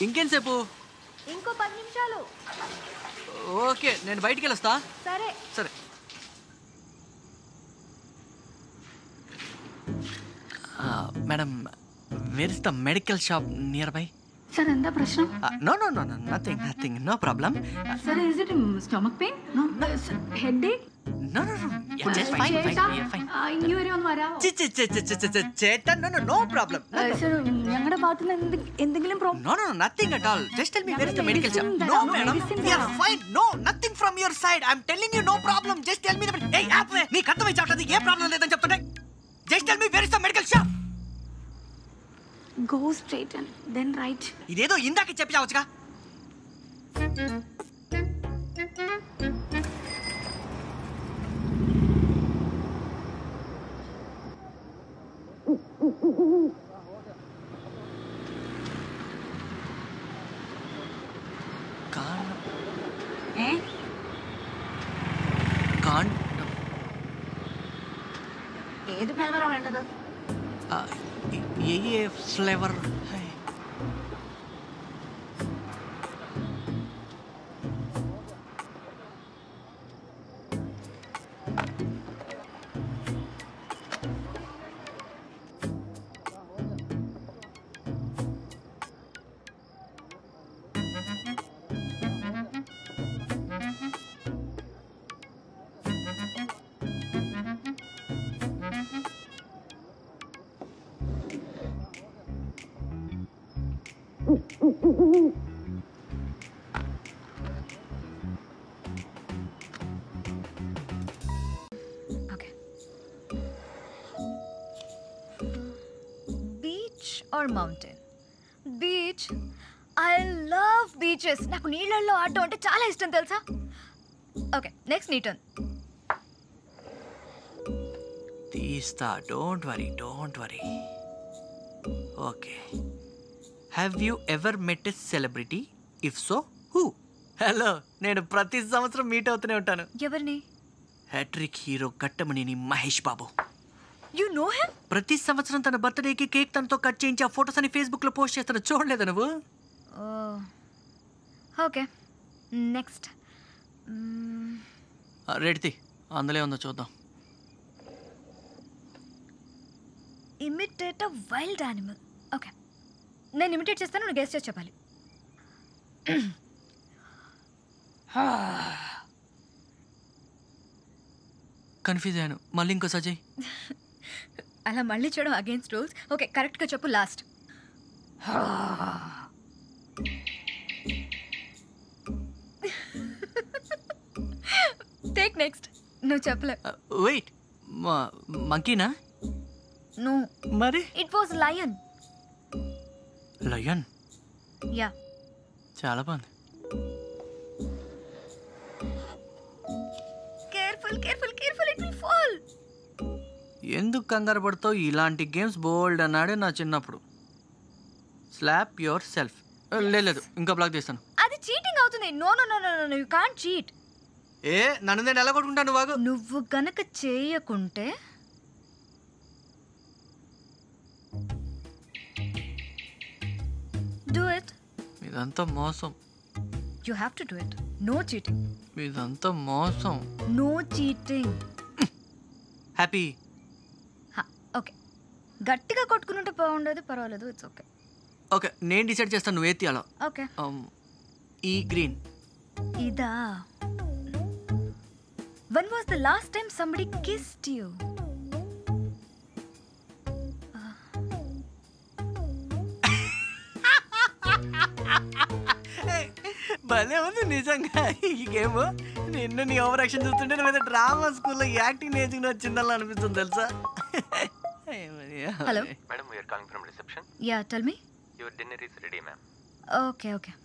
ఇంకెంతసేపు? ఇంకో 10 నిమిషాలు. ఓకే, నేను బయటికి వెళ్ళొస్తా. సరే సరే. Madam, where is the medical shop nearby? Sir ఎంత ప్రశ్న? No no no no nothing no problem. Sir is it stomach pain? No headache? No, just fine. ഇങ്ങുവരെ ഒന്ന് വരാമോ? ചേട്ടാ, no problem. സർ ഞങ്ങളുടെ ഭാഗത്തുനിന്ന് എന്തെങ്കിലും problem? No, nothing at all. Just tell me where is the medical shop. No, madam, we are fine. No, nothing from your side. I'm telling you, no problem. Just tell me the. Hey, aapne nee kattamai chaatadi ye problem ledani cheptunne. Just tell me where is the medical shop. Go straight and then right. ఇదేదో ఇందాక చెప్పి చావచ్చుగా. ഏത് ഫ്ലേവറാ വേണ്ടത്? ఏ flavour? Okay. Beach or mountain? Beach. I love beaches. నాకు నీళ్ళల్లో ఆడడం అంటే చాలా ఇష్టం తెలుసా? ఓకే, నెక్స్ట్ నీ టర్న్. తీస్తా, don't worry. Okay. Have you ever met a celebrity? If so, who? Hello, నేను ప్రతి సంవత్సరం మీట్ అవుతూనే ఉంటాను. ఎవరిని? Hat trick hero Kattamaneni Mahesh Babu. You know him? ప్రతి సంవత్సరం తన బర్త్డేకి కేక్ తనతో కట్ చేయించి ఆ ఫొటోస్ అని ఫేస్బుక్లో పోస్ట్ చేస్తాను. చూడలేదా నువ్వు? Okay, next. రెడీ, అందులో ఉందో చూద్దాం. ఇమిటేట్ అ వైల్డ్ యానిమల్. ఓకే, నేను ఇమిటేట్ చేస్తాను, నువ్వు గెస్ చేసి చెప్పాలి. కన్ఫ్యూజ్ అయ్యాను, మళ్ళీ ఇంకోసారి చెయ్యి. అలా మళ్ళీ చేయడం అగేన్స్ట్ రూల్స్. ఓకే, కరెక్ట్గా చెప్పు. లాస్ట్. Take next. నువ్వు చెప్పలే. వెయిట్, మంకీనా? నో. మరి? It was lion. Lion? Yeah. చాలా బాగుంది. Careful, it will fall. ఎందుకు కంగారు పడతావు? ఇలాంటి గేమ్స్ బోల్డ్ అన్నాడే నా చిన్నప్పుడు. Slap yourself. లేదు, ఇంకా బ్లాక్ చేస్తాను. అది చీటింగ్ అవుతుంది. No, you can't cheat. నన్ను నేను ఎలా కొట్టుకుంటాను? బాగు, నువ్వు గనక చేయకుంటే do it. ఇదంతా మోసం. You have to do it. No cheating. ఇదంతా మోసం. No cheating. హ్యాపీ. ఓకే, గట్టిగా కొట్టుకుంటే బాగుండదు. పర్వాలేదు, ఇట్స్ ఓకే. ఓకే, నేను డిసైడ్ చేస్తాను నువ్వు తీయాలో. ఓకే. ఈ గ్రీన్. ఇదా? When was the last time somebody kissed you? భలే ఉంది నిజంగా ఈ గేమ్. నిన్ను నీ ఓవర్ యాక్షన్ చూస్తుంటే నువ్వు డ్రామా స్కూల్లో యాక్టింగ్ నేర్చుకుని వచ్చిందని అనిపిస్తుంది తెలుసా? Hello madam, we are calling from reception. Yeah, tell me. Your dinner is ready, ma'am. Okay.